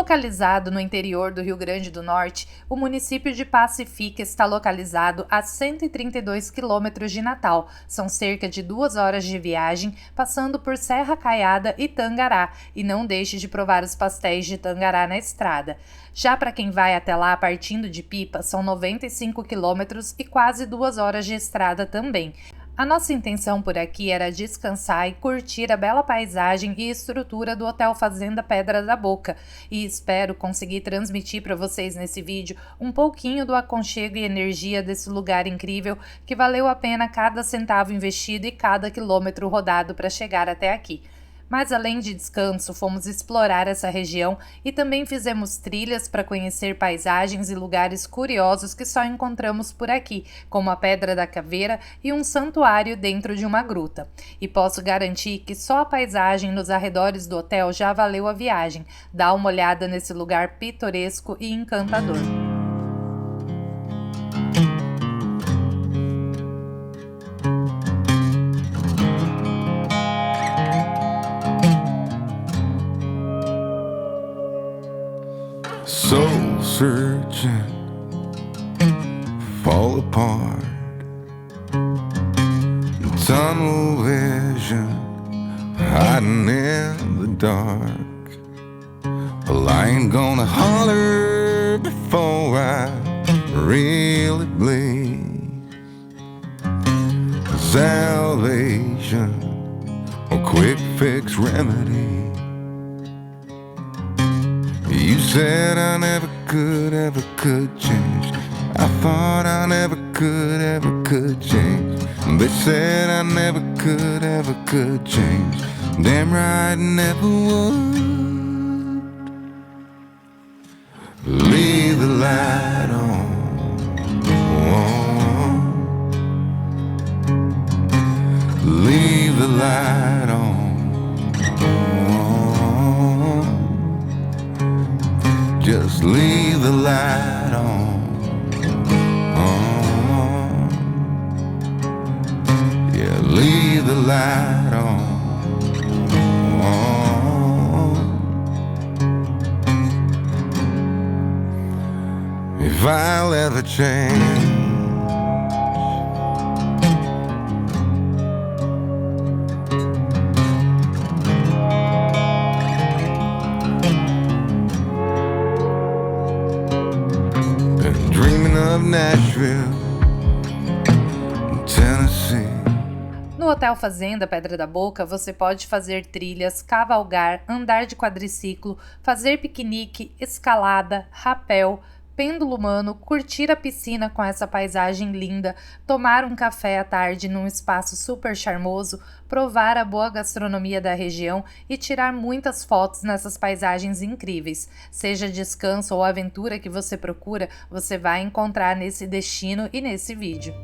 Localizado no interior do Rio Grande do Norte, o município de Pacifica está localizado a 132 quilômetros de Natal. São cerca de 2 horas de viagem, passando por Serra Caiada e Tangará. E não deixe de provar os pastéis de Tangará na estrada. Já para quem vai até lá partindo de Pipa, são 95 quilômetros e quase 2 horas de estrada também. A nossa intenção por aqui era descansar e curtir a bela paisagem e estrutura do Hotel Fazenda Pedra da Boca, e espero conseguir transmitir para vocês nesse vídeo um pouquinho do aconchego e energia desse lugar incrível que valeu a pena cada centavo investido e cada quilômetro rodado para chegar até aqui. Mas além de descanso, fomos explorar essa região e também fizemos trilhas para conhecer paisagens e lugares curiosos que só encontramos por aqui, como a Pedra da Caveira e um santuário dentro de uma gruta. E posso garantir que só a paisagem nos arredores do hotel já valeu a viagem. Dá uma olhada nesse lugar pitoresco e encantador. Soul searching, fall apart, tunnel vision, hiding in the dark. Well, I ain't gonna holler before I really bleed. Salvation, a quick fix remedy. You said I never could change. I thought I never could change. They said I never could change. Damn right, never would. Leave the light on. Leave the light on. Just leave the light on. Yeah, leave the light on. If I'll ever change, Nashville, Tennessee. No Hotel Fazenda Pedra da Boca, você pode fazer trilhas, cavalgar, andar de quadriciclo, fazer piquenique, escalada, rapel, pêndulo humano, curtir a piscina com essa paisagem linda, tomar um café à tarde num espaço super charmoso, provar a boa gastronomia da região e tirar muitas fotos nessas paisagens incríveis. Seja descanso ou aventura que você procura, você vai encontrar nesse destino e nesse vídeo.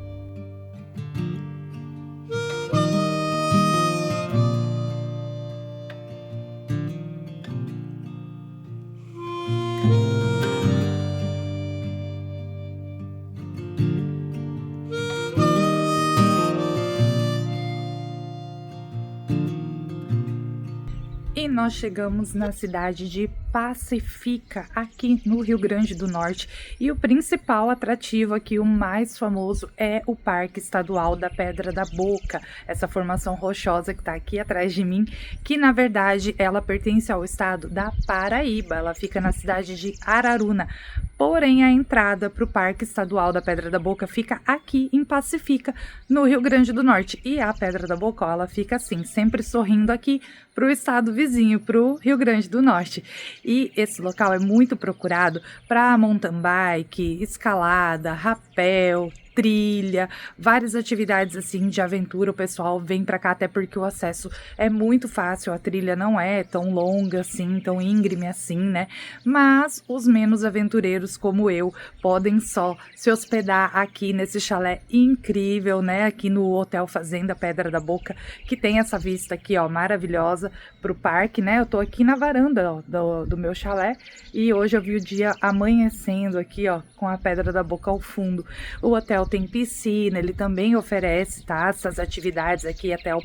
E nós chegamos na cidade de Pacifica, aqui no Rio Grande do Norte, e o principal atrativo aqui, o mais famoso, é o Parque Estadual da Pedra da Boca, essa formação rochosa que está aqui atrás de mim, que na verdade ela pertence ao estado da Paraíba, ela fica na cidade de Araruna, porém a entrada para o Parque Estadual da Pedra da Boca fica aqui em Pacifica, no Rio Grande do Norte, e a Pedra da Boca, ó, ela fica assim, sempre sorrindo aqui para o estado vizinho, para o Rio Grande do Norte. E esse local é muito procurado para mountain bike, escalada, rapel, trilha, várias atividades assim de aventura. O pessoal vem para cá até porque o acesso é muito fácil, a trilha não é tão longa assim, tão íngreme assim, né? Mas os menos aventureiros como eu podem só se hospedar aqui nesse chalé incrível, né? Aqui no Hotel Fazenda Pedra da Boca, que tem essa vista aqui, ó, maravilhosa pro parque, né? Eu tô aqui na varanda, ó, do meu chalé e hoje eu vi o dia amanhecendo aqui, ó, com a Pedra da Boca ao fundo. O hotel hotel tem piscina, ele também oferece, tá, essas atividades aqui até o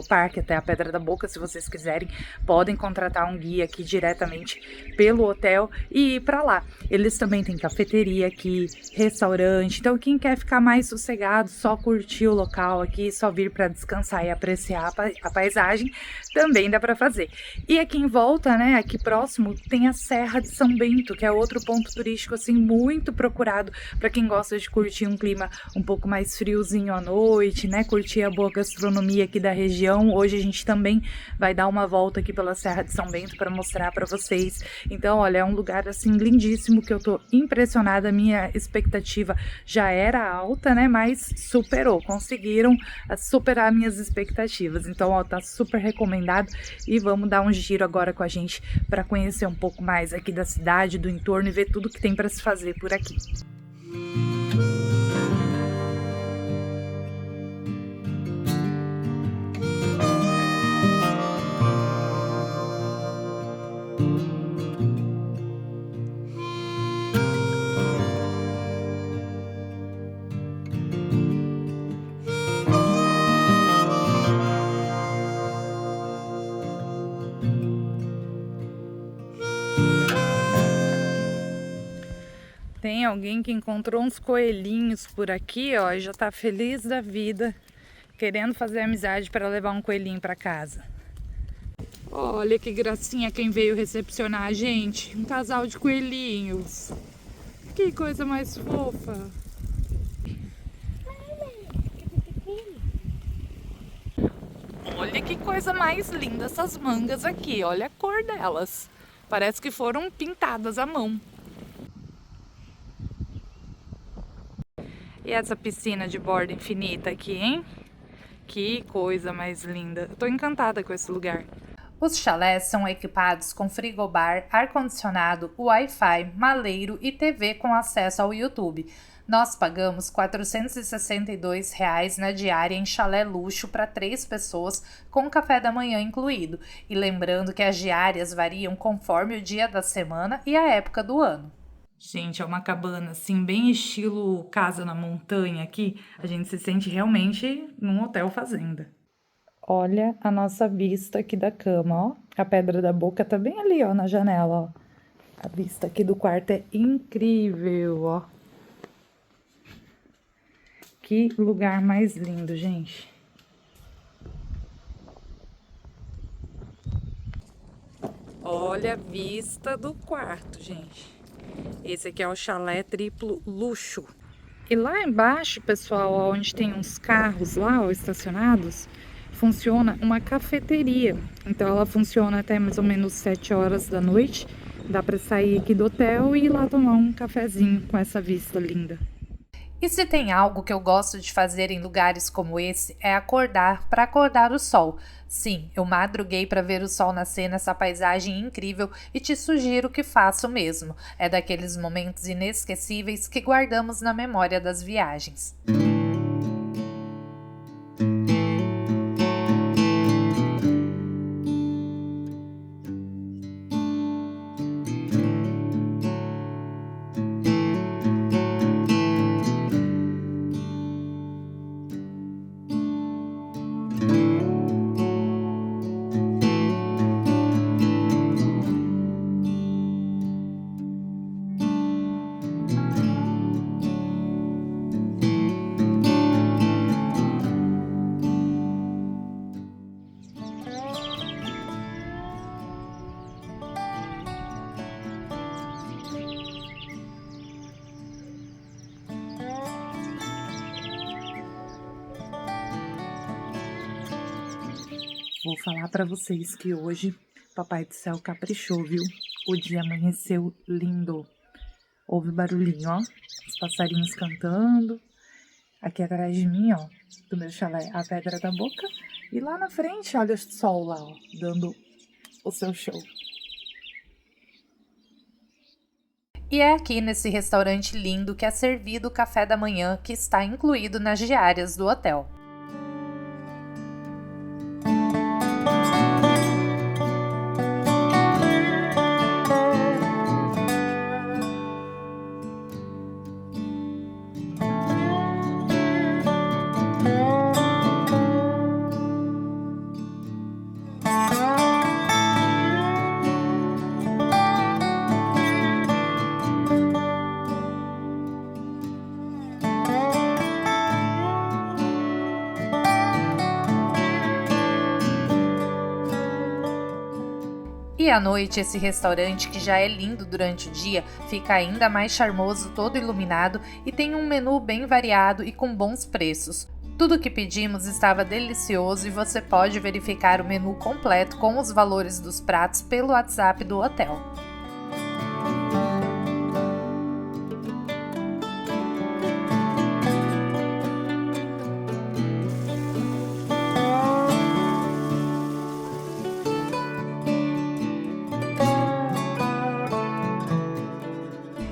parque, até a Pedra da Boca. Se vocês quiserem, podem contratar um guia aqui diretamente pelo hotel e ir para lá. Eles também têm cafeteria aqui, restaurante, então quem quer ficar mais sossegado, só curtir o local aqui, só vir para descansar e apreciar a paisagem, também dá para fazer. E aqui em volta, né, aqui próximo, tem a Serra de São Bento, que é outro ponto turístico assim muito procurado para quem gosta de curtir um clima um pouco mais friozinho à noite, né, curtir a boa gastronomia aqui da região. Hoje a gente também vai dar uma volta aqui pela Serra de São Bento para mostrar para vocês. Então, olha, é um lugar assim lindíssimo que eu tô impressionada. A minha expectativa já era alta, né, mas conseguiram superar minhas expectativas. Então, ó, tá super recomendado e vamos dar um giro agora com a gente para conhecer um pouco mais aqui da cidade, do entorno e ver tudo que tem para se fazer por aqui. Tem alguém que encontrou uns coelhinhos por aqui, ó, e já tá feliz da vida, querendo fazer amizade para levar um coelhinho para casa. Olha que gracinha quem veio recepcionar a gente, um casal de coelhinhos. Que coisa mais fofa. Olha que coisa mais linda essas mangas aqui, olha a cor delas. Parece que foram pintadas à mão. E essa piscina de borda infinita aqui, hein? Que coisa mais linda. Eu tô encantada com esse lugar. Os chalés são equipados com frigobar, ar-condicionado, Wi-Fi, maleiro e TV com acesso ao YouTube. Nós pagamos R$ 462 na diária em chalé luxo para 3 pessoas, com café da manhã incluído. E lembrando que as diárias variam conforme o dia da semana e a época do ano. Gente, é uma cabana assim, bem estilo casa na montanha aqui. A gente se sente realmente num hotel fazenda. Olha a nossa vista aqui da cama, ó. A Pedra da Boca tá bem ali, ó, na janela, ó. A vista aqui do quarto é incrível, ó. Que lugar mais lindo, gente. Olha a vista do quarto, gente. Esse aqui é o chalé triplo luxo. E lá embaixo, pessoal, onde tem uns carros lá, ó, estacionados, funciona uma cafeteria. Então ela funciona até mais ou menos 7 horas da noite. Dá para sair aqui do hotel e ir lá tomar um cafezinho com essa vista linda. E se tem algo que eu gosto de fazer em lugares como esse, é acordar para acordar o sol. Sim, eu madruguei para ver o sol nascer nessa paisagem incrível e te sugiro que faça o mesmo. É daqueles momentos inesquecíveis que guardamos na memória das viagens. Vou falar para vocês que hoje Papai do Céu caprichou, viu? O dia amanheceu lindo. Houve barulhinho, ó. Os passarinhos cantando. Aqui atrás de mim, ó, do meu chalé, a Pedra da Boca. E lá na frente, olha o sol lá, ó, dando o seu show. E é aqui nesse restaurante lindo que é servido o café da manhã, que está incluído nas diárias do hotel. E à noite, esse restaurante, que já é lindo durante o dia, fica ainda mais charmoso, todo iluminado, e tem um menu bem variado e com bons preços. Tudo o que pedimos estava delicioso e você pode verificar o menu completo com os valores dos pratos pelo WhatsApp do hotel.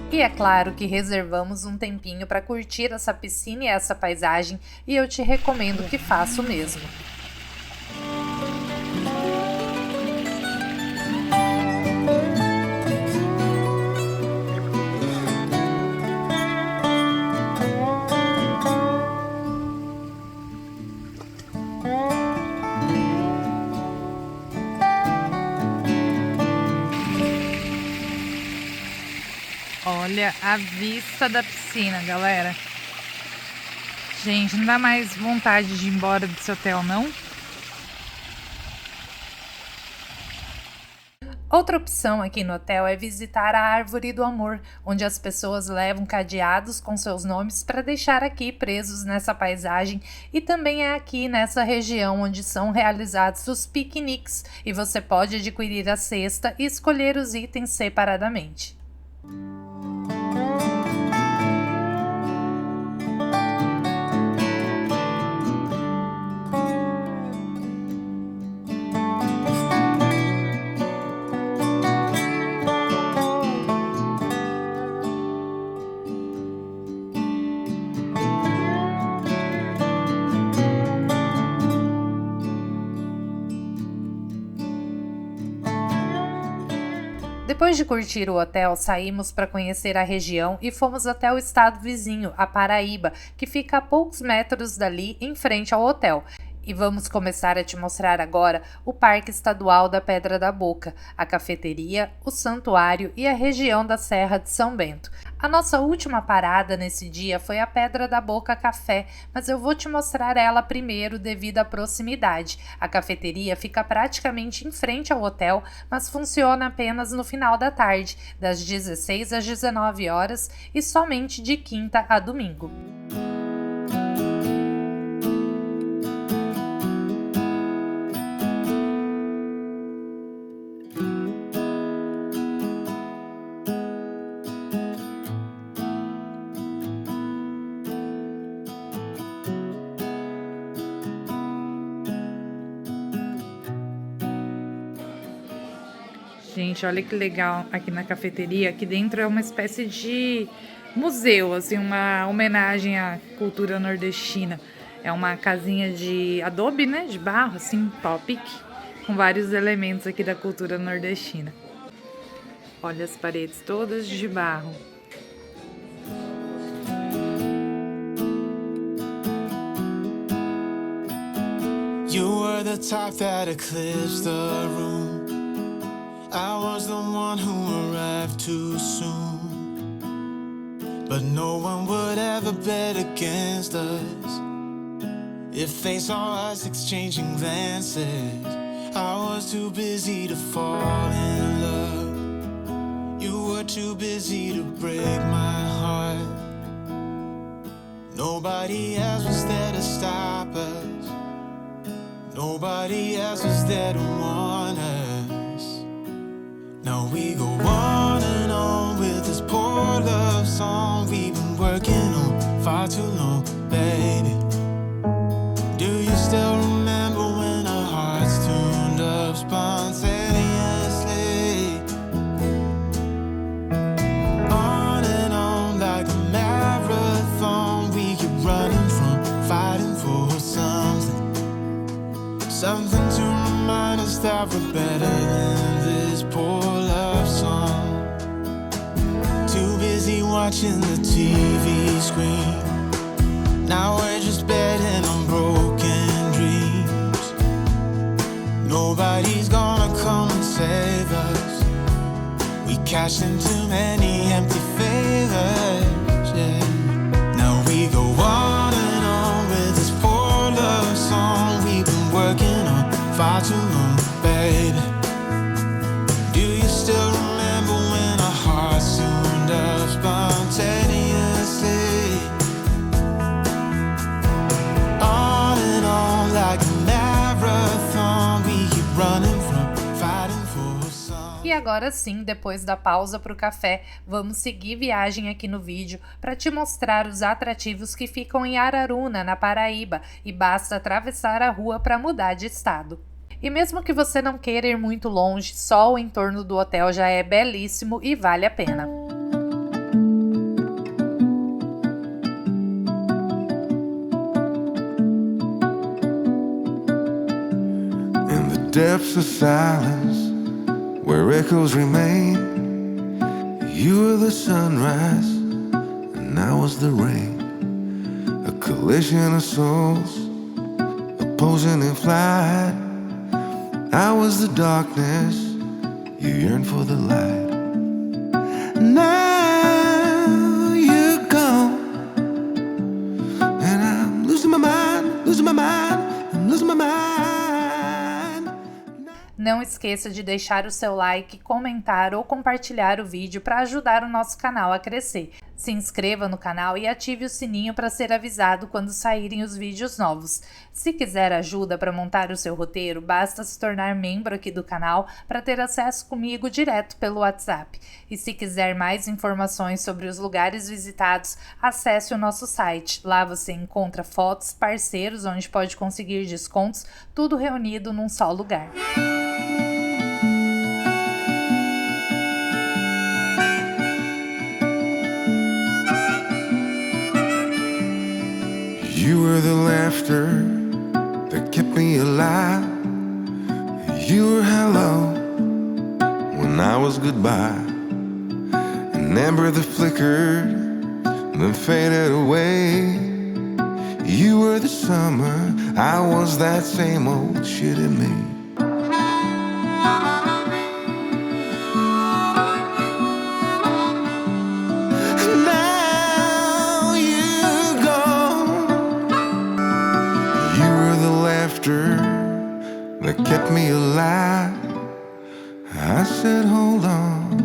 E é claro que reservamos um tempinho para curtir essa piscina e essa paisagem, e eu te recomendo que faça o mesmo. Olha a vista da piscina, galera. Gente, não dá mais vontade de ir embora desse hotel, não? Outra opção aqui no hotel é visitar a Árvore do Amor, onde as pessoas levam cadeados com seus nomes para deixar aqui presos nessa paisagem, e também é aqui nessa região onde são realizados os piqueniques, e você pode adquirir a cesta e escolher os itens separadamente. Depois de curtir o hotel, saímos para conhecer a região e fomos até o estado vizinho, a Paraíba, que fica a poucos metros dali, em frente ao hotel. E vamos começar a te mostrar agora o Parque Estadual da Pedra da Boca, a cafeteria, o santuário e a região da Serra de São Bento. A nossa última parada nesse dia foi a Pedra da Boca Café, mas eu vou te mostrar ela primeiro devido à proximidade. A cafeteria fica praticamente em frente ao hotel, mas funciona apenas no final da tarde, das 16 às 19 horas e somente de quinta a domingo. Gente, olha que legal aqui na cafeteria. Aqui dentro é uma espécie de museu, assim, uma homenagem à cultura nordestina. É uma casinha de adobe, né, de barro, assim, pau-pique, com vários elementos aqui da cultura nordestina. Olha as paredes todas de barro. You were the top that eclipsed the room. I was the one who arrived too soon. But no one would ever bet against us. If they saw us exchanging glances, I was too busy to fall in love. You were too busy to break my heart. Nobody else was there to stop us. Nobody else was there to warn us. Now we go on and on with this poor love song we've been working on far too long, baby. Do you still remember when our hearts tuned up spontaneously? On and on like a marathon, we keep running from fighting for something. Something to remind us that we're better than this poor love song. Too busy watching the TV screen. Now we're just betting on broken dreams. Nobody's gonna come and save us. We cashed in too many empty favors, yeah. Now we go on and on with this poor love song we've been working on far too long, baby. agora sim, depois da pausa para o café, vamos seguir viagem aqui no vídeo para te mostrar os atrativos que ficam em Araruna, na Paraíba, e basta atravessar a rua para mudar de estado. E mesmo que você não queira ir muito longe, só o entorno do hotel já é belíssimo e vale a pena. In the depths of silence, where echoes remain, you were the sunrise, and I was the rain. A collision of souls, opposing in flight. I was the darkness, you yearned for the light. Now you're gone, and I'm losing my mind, losing my mind, I'm losing my mind. Não esqueça de deixar o seu like, comentar ou compartilhar o vídeo para ajudar o nosso canal a crescer. Se inscreva no canal e ative o sininho para ser avisado quando saírem os vídeos novos. Se quiser ajuda para montar o seu roteiro, basta se tornar membro aqui do canal para ter acesso comigo direto pelo WhatsApp. E se quiser mais informações sobre os lugares visitados, acesse o nosso site. Lá você encontra fotos, parceiros onde pode conseguir descontos, tudo reunido num só lugar. You were the laughter that kept me alive. You were hello when I was goodbye. An ember that flickered, then faded away. You were the summer, I was that same old shit in me. That kept me alive. I said hold on,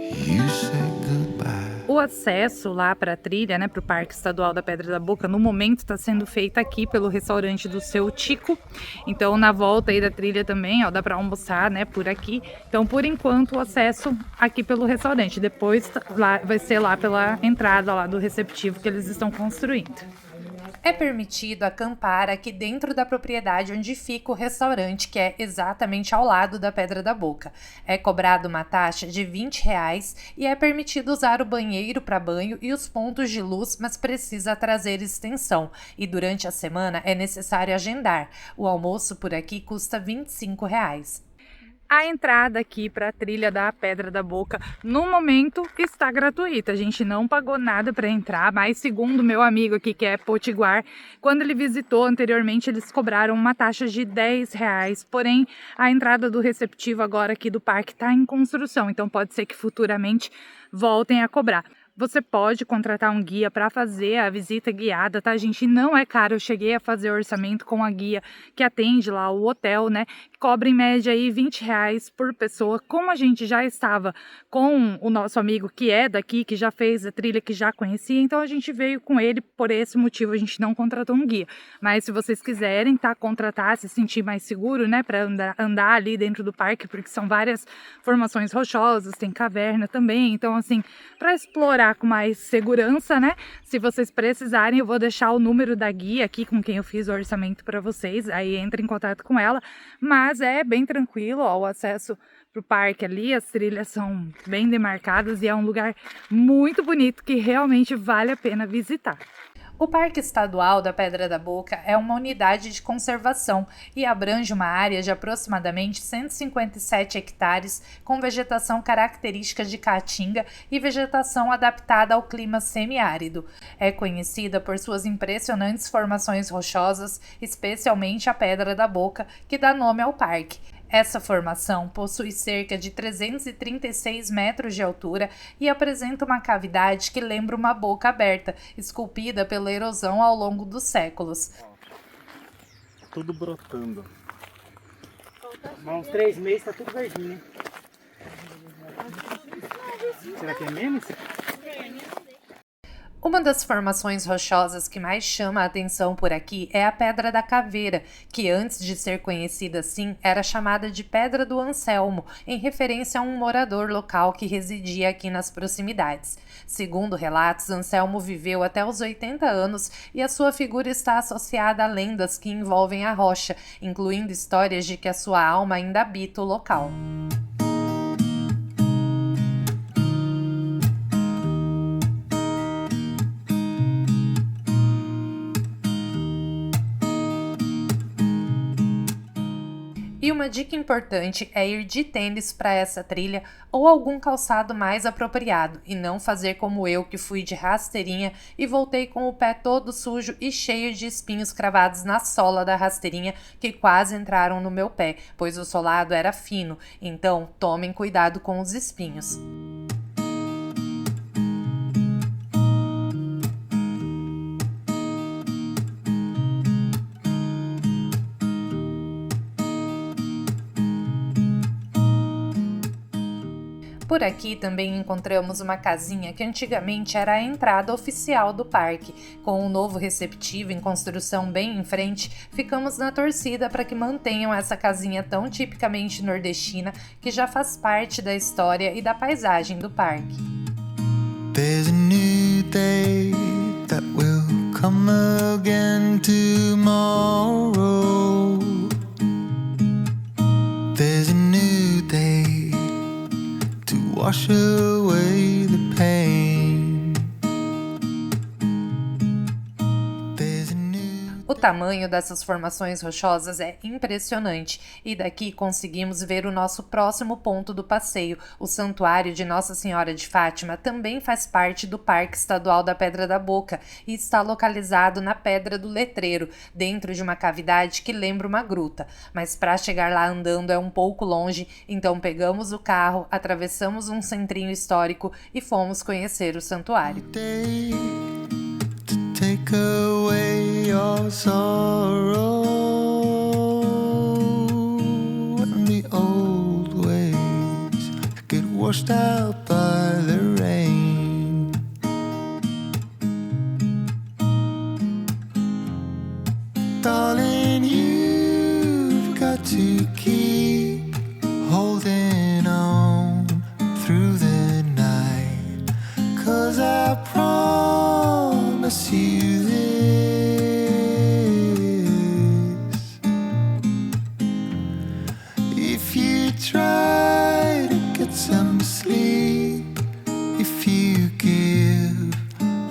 you said goodbye. O acesso lá para a trilha, né, para o Parque Estadual da Pedra da Boca, no momento está sendo feito aqui pelo restaurante do Seu Tico. Então na volta aí da trilha também, ó, dá para almoçar, né, por aqui. Então por enquanto o acesso aqui pelo restaurante, depois lá, vai ser lá pela entrada lá do receptivo que eles estão construindo. É permitido acampar aqui dentro da propriedade onde fica o restaurante, que é exatamente ao lado da Pedra da Boca. É cobrado uma taxa de R$20 e é permitido usar o banheiro para banho e os pontos de luz, mas precisa trazer extensão. E durante a semana é necessário agendar. O almoço por aqui custa R$25. A entrada aqui para a trilha da Pedra da Boca, no momento, está gratuita. A gente não pagou nada para entrar, mas segundo meu amigo aqui, que é potiguar, quando ele visitou anteriormente, eles cobraram uma taxa de R$10. Porém, a entrada do receptivo agora aqui do parque está em construção, então pode ser que futuramente voltem a cobrar. Você pode contratar um guia para fazer a visita guiada, tá, gente? Não é caro, eu cheguei a fazer orçamento com a guia que atende lá o hotel, né? Cobra em média aí R$20 por pessoa. Como a gente já estava com o nosso amigo que é daqui, que já fez a trilha, que já conhecia, então a gente veio com ele, por esse motivo a gente não contratou um guia. Mas se vocês quiserem, tá, contratar, se sentir mais seguro, né, para andar ali dentro do parque, porque são várias formações rochosas, tem caverna também, então assim, para explorar com mais segurança, né? Se vocês precisarem, eu vou deixar o número da guia aqui com quem eu fiz o orçamento para vocês, aí entre em contato com ela, mas é bem tranquilo, ó, o acesso pro parque ali, as trilhas são bem demarcadas e é um lugar muito bonito que realmente vale a pena visitar. O Parque Estadual da Pedra da Boca é uma unidade de conservação e abrange uma área de aproximadamente 157 hectares com vegetação característica de caatinga e vegetação adaptada ao clima semiárido. É conhecida por suas impressionantes formações rochosas, especialmente a Pedra da Boca, que dá nome ao parque. Essa formação possui cerca de 336 metros de altura e apresenta uma cavidade que lembra uma boca aberta, esculpida pela erosão ao longo dos séculos. Tudo brotando. Há uns 3 meses tá tudo verdinho. Será que é menos? Uma das formações rochosas que mais chama a atenção por aqui é a Pedra da Caveira, que antes de ser conhecida assim, era chamada de Pedra do Anselmo, em referência a um morador local que residia aqui nas proximidades. Segundo relatos, Anselmo viveu até os 80 anos e a sua figura está associada a lendas que envolvem a rocha, incluindo histórias de que a sua alma ainda habita o local. E uma dica importante é ir de tênis para essa trilha ou algum calçado mais apropriado e não fazer como eu, que fui de rasteirinha e voltei com o pé todo sujo e cheio de espinhos cravados na sola da rasteirinha que quase entraram no meu pé, pois o solado era fino, então tomem cuidado com os espinhos. Por aqui também encontramos uma casinha que antigamente era a entrada oficial do parque. Com um novo receptivo em construção bem em frente, ficamos na torcida para que mantenham essa casinha tão tipicamente nordestina que já faz parte da história e da paisagem do parque. There's a new day that will come again tomorrow. There's a new day wash away the pain. There's a new... O tamanho dessas formações rochosas é impressionante e daqui conseguimos ver o nosso próximo ponto do passeio. O Santuário de Nossa Senhora de Fátima também faz parte do Parque Estadual da Pedra da Boca e está localizado na Pedra do Letreiro, dentro de uma cavidade que lembra uma gruta. Mas para chegar lá andando é um pouco longe, então pegamos o carro, atravessamos um centrinho histórico e fomos conhecer o santuário. Take away your sorrow and the old ways get washed out by the rain. Darling, you've got to keep holding on through the night, 'cause I promise you this. If you try to get some sleep, if you give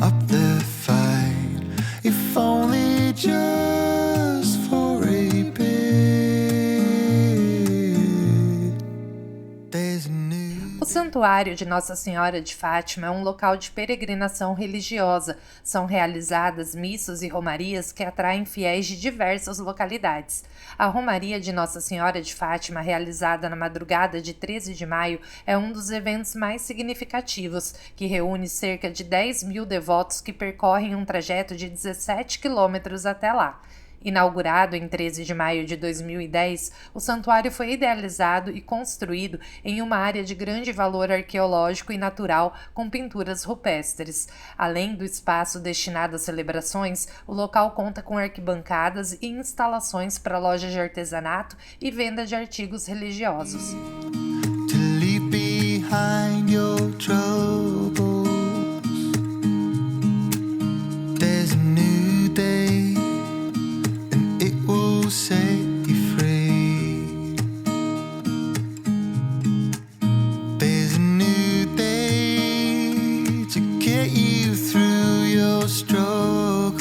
up the fight, if only just for a bit, there's a new... O Santuário de Nossa Senhora de Fátima é um local de peregrinação religiosa. São realizadas missas e romarias que atraem fiéis de diversas localidades. A Romaria de Nossa Senhora de Fátima, realizada na madrugada de 13 de maio, é um dos eventos mais significativos, que reúne cerca de 10.000 devotos que percorrem um trajeto de 17 quilômetros até lá. Inaugurado em 13 de maio de 2010, o santuário foi idealizado e construído em uma área de grande valor arqueológico e natural com pinturas rupestres. Além do espaço destinado a celebrações, o local conta com arquibancadas e instalações para lojas de artesanato e venda de artigos religiosos. To leave behind your troubles. There's a new day and it will set you free. There's a new day to get you through your struggles.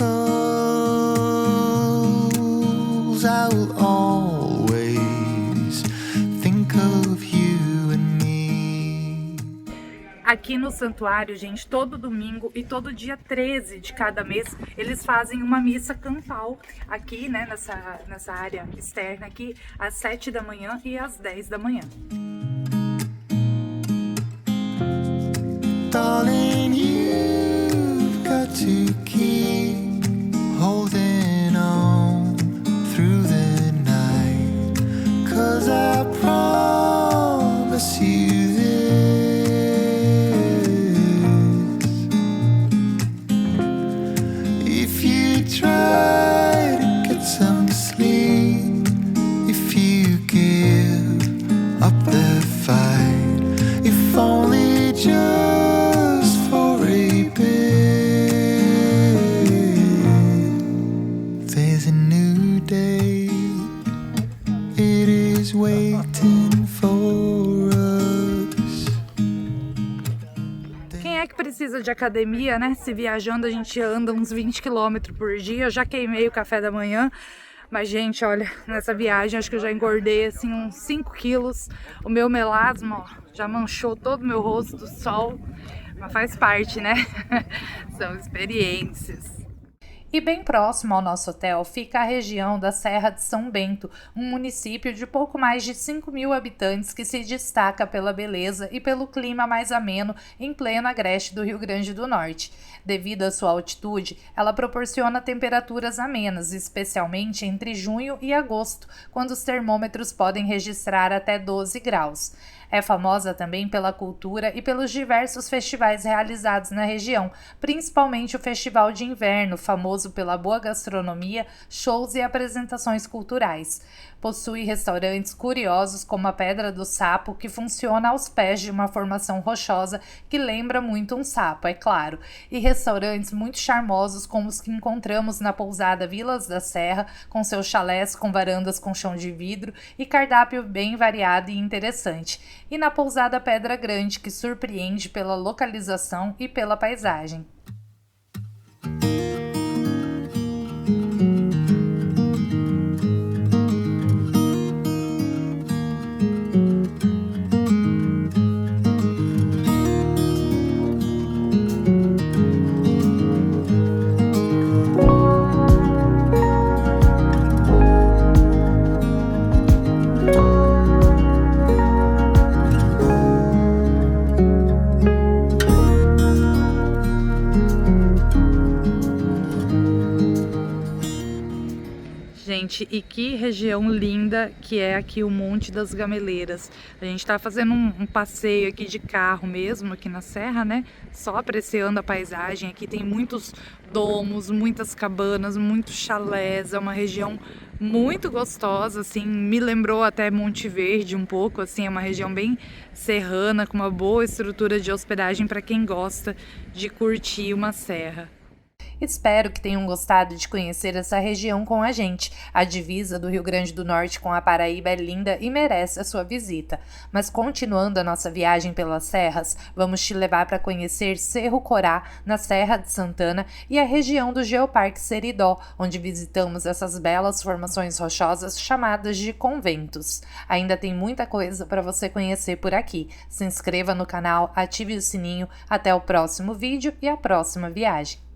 I will always think of you and me. Aqui no santuário, gente, todo domingo e todo dia 13 de cada mês, eles fazem uma missa campal aqui, né, nessa área externa aqui, às 7 da manhã e às 10 da manhã. Darling, you've got to keep holding on through the night, 'cause I promise you this. coisa de academia, né? Se viajando a gente anda uns 20 km por dia. Eu já queimei o café da manhã. Mas, gente, olha, nessa viagem acho que eu já engordei, assim, uns 5 quilos. O meu melasma, ó, já manchou todo o meu rosto do sol. Mas faz parte, né? São experiências. E bem próximo ao nosso hotel fica a região da Serra de São Bento, um município de pouco mais de 5.000 habitantes que se destaca pela beleza e pelo clima mais ameno em pleno agreste do Rio Grande do Norte. Devido à sua altitude, ela proporciona temperaturas amenas, especialmente entre junho e agosto, quando os termômetros podem registrar até 12 graus. É famosa também pela cultura e pelos diversos festivais realizados na região, principalmente o Festival de Inverno, famoso pela boa gastronomia, shows e apresentações culturais. Possui restaurantes curiosos como a Pedra do Sapo, que funciona aos pés de uma formação rochosa que lembra muito um sapo, é claro, e restaurantes muito charmosos como os que encontramos na pousada Vilas da Serra, com seus chalés com varandas com chão de vidro e cardápio bem variado e interessante, e na pousada Pedra Grande, que surpreende pela localização e pela paisagem. Gente, e que região linda que é aqui o Monte das Gameleiras. A gente tá fazendo um passeio aqui de carro mesmo, aqui na serra, né? Só apreciando a paisagem. Aqui tem muitos domos, muitas cabanas, muitos chalés. É uma região muito gostosa, assim, me lembrou até Monte Verde um pouco, assim, é uma região bem serrana, com uma boa estrutura de hospedagem para quem gosta de curtir uma serra. Espero que tenham gostado de conhecer essa região com a gente. A divisa do Rio Grande do Norte com a Paraíba é linda e merece a sua visita. Mas continuando a nossa viagem pelas serras, vamos te levar para conhecer Cerro Corá, na Serra de Santana, e a região do Geoparque Seridó, onde visitamos essas belas formações rochosas chamadas de conventos. Ainda tem muita coisa para você conhecer por aqui. Se inscreva no canal, ative o sininho. Até o próximo vídeo e a próxima viagem.